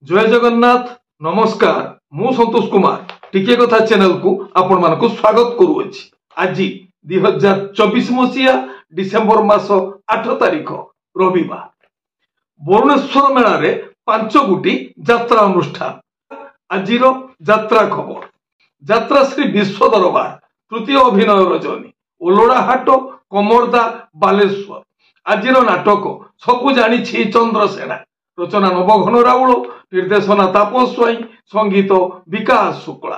जय जगन्नाथ नमस्कार मु संतोष कुमार टिके कथा चैनल को आपण मान को स्वागत करूछि। आज 2024 मसीहा डिसेम्बर मास 8 तारिख रविवार भुवनेश्वर मेला रे 5 गोटी यात्रा अनुष्ठान। आजिर यात्रा खबर यात्रा श्री विश्व दरबार तृतीय अभिनय रजनी ओलोड़ाहाट कमरदा बालेश्वर। आजिर नाटक सबु जानी चंद्रसेना रचना नवघन राउल निर्देशना तापस स्वाई संगीत विकास शुक्ला।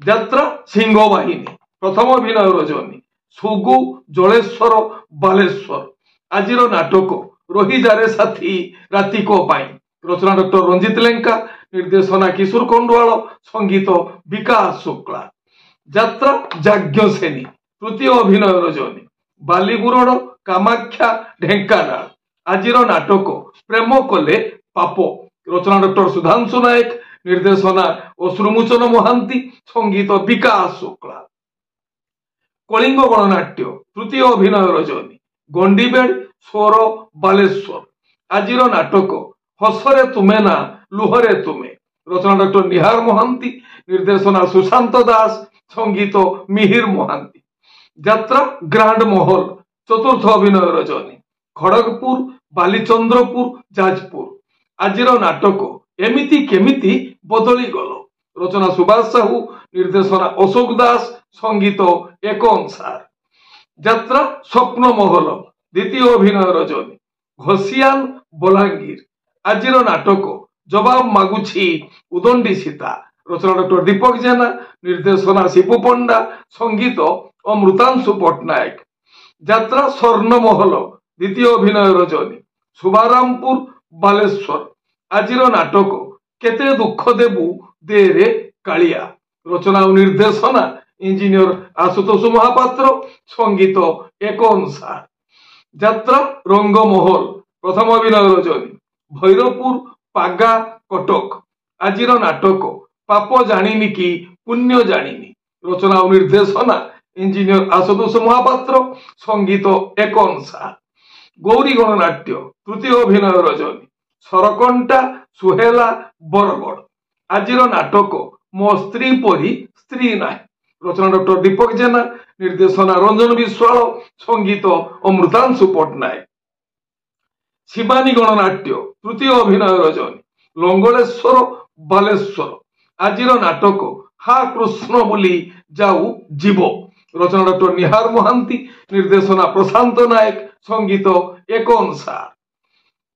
यात्रा सिंह बाहिनी प्रथम अभिनय रजनी सुगु जलेश्वर बालेश्वर। आजिर नाटक रहीजारे साथी राति को पाई रचना डॉक्टर रंजित लेंका निर्देशना किशोर कंडवाल संगीत विकास शुक्ला। यात्रा जाज्ञसेनी तृतीय अभिनय रजनी बालीगुरण कामाख्या ढेंकानाल। आजिर नाटक प्रेम कले पाप रचना डॉक्टर सुधांशु नायक निर्देशना अश्रुमोचन महांती संगीत विकास शुक्ला। कलिंग गणनाट्य तृतीय अभिनय रजनी गंडीबेड़ स्वर बालेश्वर। आजिर नाटक हसरे तुमे ना लुहरे तुमे रचना डॉक्टर निहार महांती निर्देशना सुशांत दास संगीत मिहिर महांती। यात्रा ग्रांड महल चतुर्थ अभिनय रजनी खड़गपुर बालीचंद्रपुर जाजपुर। आजिर नाटक एमिति केमिति बदली गल रचना सुभाष साहू निर्देशना अशोक दास संगीत एक अंसार। यात्रा स्वप्न महल द्वितीय अभिनय रजनी घसियान बलांगीर। आजिर नाटक जवाब मागुछि उदंडी सीता रचना डॉक्टर दीपक जेना निर्देशना शिपु पंडा संगीत अमृतांशु पट्टनायक। यात्रा स्वर्ण महल द्वितीय अभिनय रजनी शुभारामपुर बालेश्वर। आजिर नाटक केते दुख देबु दे रे कालिया रचना और निर्देशना इंजीनियर आशुतोष महापात्र संगीत एक अनुसार। यात्रा रंगमहल प्रथम अभिनय रजनी भैरवपुर पागा कटक। आजिर नाटक पाप जानिनी कि पुण्य जानिनी रचना और निर्देशना इंजीनियर आशुतोष महापात्र संगीत एक अनुसार। गौरी गणनाट्य तृतीय अभिनय रजनी सरकंटा सुहेला बरगड़। आजिर नाटक मो स्त्री परी स्त्री नाई रचना डॉक्टर दीपक जेना निर्देशना रंजन विश्वाल संगीत अमृतांशु पट्टनायक। शिवानी गणनाट्य तृतीय अभिनय रजनी लंगलेश्वर बालेश्वर। आजिर नाटक हा कृष्ण बोली जाऊ जीव रचना डॉक्टर निहार महांती निर्देशना प्रशांत नायक संगीत एक अनुसार।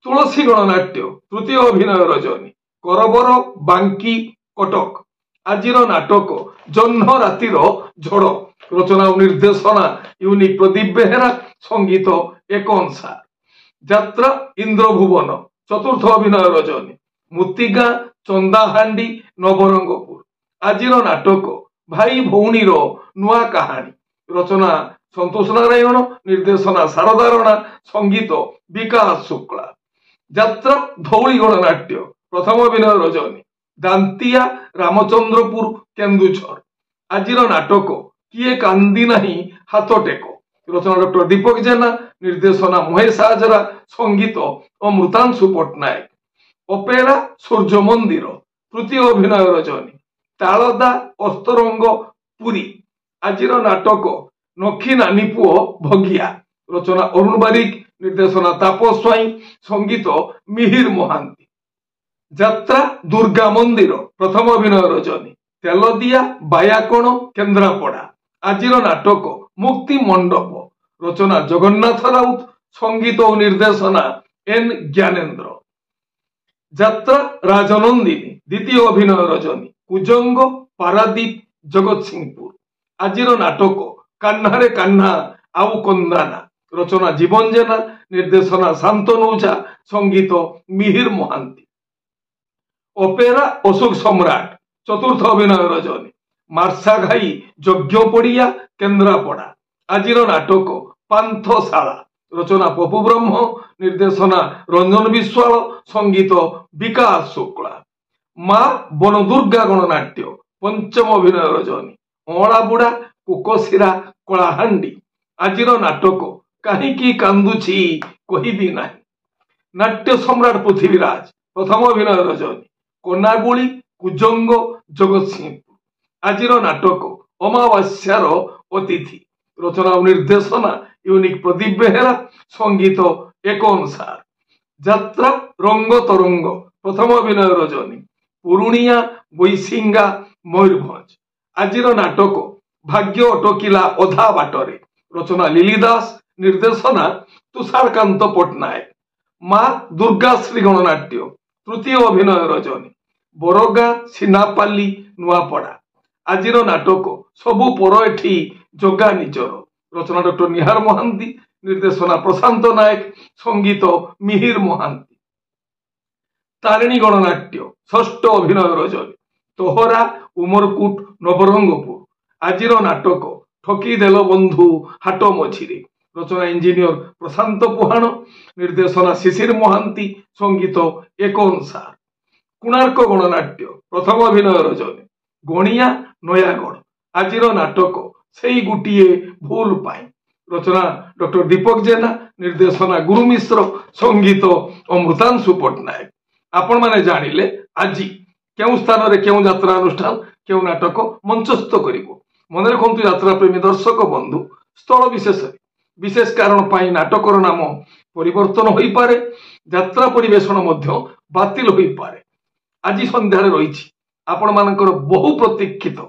तुलसी गणनाट्य तृतीय अभिनय रजनी करबर बांकी कटक। आजिर नाटक जह्न रातिर झड़ रचना और निर्देशना यूनिक प्रदीप बेहेरा संगीत एक अनुसार। यात्रा इंद्रभुवन चतुर्थ अभिनय रजनी मुतिगा चंदाहांडी नवरंगपुर। आजिर नाटक भाई भौणी नुआ कहानी रचना संतोष नारायण निर्देशना शारदा राणा संगीत विकास शुक्ला। यात्रा धौली गणनाट्य प्रथम अभिनय रजनी दांतिया रामचंद्रपुर केन्दुझर। आजिर नाटक किए कांदी नहीं हाथ टेक रचना डॉक्टर दीपक जेना निर्देशना महेश हाजरा संगीत अमृतांशु पट्टनायक। अपेरा सूर्य मंदिर तृतीय अभिनय रजनी तालदा अस्तरंग पुरी। आजिर नाटक नखी नानी पुओ भगिया रचना अरुण बारिक निर्देशना तापस स्वाई संगीत मिहिर महांती। यात्रा दुर्गा मंदिर प्रथम अभिनय रजनी तेलदिया बायाकोण केन्द्रापड़ा। आजिर नाटक मुक्ति मंडप रचना जगन्नाथ राउत संगीत और निर्देशना एन ज्ञानेन्द्र। यात्रा राजनंदिनी द्वितीय अभिनय रजनी कुजंग पारादीप जगत सिंहपुर। आजिर नाटक कान्हारे कान्हा आउ कंदाना रचना जीवन जेना निर्देशना शांतनु झा संगीत मिहिर महांती। अपेरा अशोक सम्राट चतुर्थ अभिनय रजनी मार्साघाई यज्ञ पड़िया केन्द्रापड़ा। आजिर नाटक पांथशाला रचना पपु ब्रह्म निर्देशना रंजन विश्वाल संगीत विकास शुक्ला। माँ बनदुर्गा गणनाट्य पंचम अभिनय रजनी अँलाबुड़ा कुकशिरा कलाहांडी। आजिर नाटक कहीं कांदुची कहिबी नाही नाट्य सम्राट पृथ्वीराज प्रथम अभिनय रजनी कोनागुड़ी कुजंग जगतसिंहपुर। आज नाटक अमावास्यार अतिथि रचना और निर्देशना यूनिक प्रदीप बेहेरा संगीत एक अनुसार यात्रा रंग तरंग प्रथम अभिनय रजनी पुरुणिया बैसिंगा मयूरभंज। आज नाटक भाग्य अटकिला अधा बाटरे रचना लिली दास निर्देशना तुषारकांत पट्टनायक। माँ दुर्गाश्री गणनाट्य तृतीय अभिनय रजनी बरगा सिनापाली नुआपड़ा। आज नाटक सबु पर एठी जगा निजर रचना डॉक्टर निहार महांती निर्देशना प्रशांत नायक संगीत मिहिर महांती। तारिणी गणनाट्य षष्ठ अभिनय रजनी तोहरा उमरकुट नवरंगपुर। आज नाटक ठकी देल बंधु हाट मझिरे रचना इंजीनियर प्रशांत पुहाण निर्देशना शिशिर महांती संगीत एक अनुसार। कोणार्क गणनाट्य प्रथम अभिनय रजनी गणिया नयागढ़। आज नाटक से गोटे भूल पाई रचना डॉक्टर दीपक जेना निर्देशना गुरु मिश्र संगीत अमृतांशु पट्टनायक। आपण माने जानिले आज केउ स्थान रे केउ यात्रा अनुष्ठान केउ नाटक मंचस्थ करिवो। मन रखंतु यात्रा प्रेमी दर्शक बंधु स्थल विशेष विशेष कारण पाई नाटकर नाम परिवर्तन होई पारे यात्रा परिवेषण मध्य बातिल होई पारे। आज संध्यारे रहिछि आपण मानकर बहु प्रतीक्षित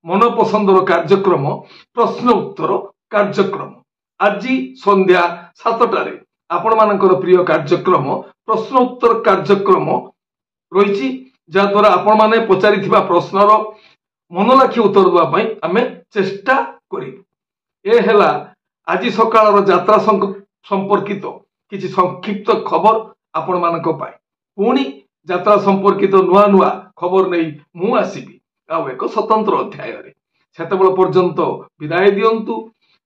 मन पसंदर कार्यक्रम प्रश्न उत्तर कार्यक्रम। आज संध्या 7टारे आपण मानकर प्रिय कार्यक्रम प्रश्न उत्तर कार्यक्रम रही जहाद्वारा आपण माने पचारिथिबा प्रश्नर मन लाखी उत्तर देवा पई आमे चेष्टा करिबु। ए हेला आज सकाळर यात्रा संपर्कित किछि संक्षिप्त खबर आपण मानक पाई। पुणी यात्रा संपर्कित नुआ नुआ खबर नहीं मु आसीबी आ एक स्वतंत्र अध्याय रे। सेतेबेल पर्यंत विदाय दियंतु।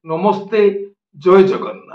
नमस्ते, जय जगन्नाथ।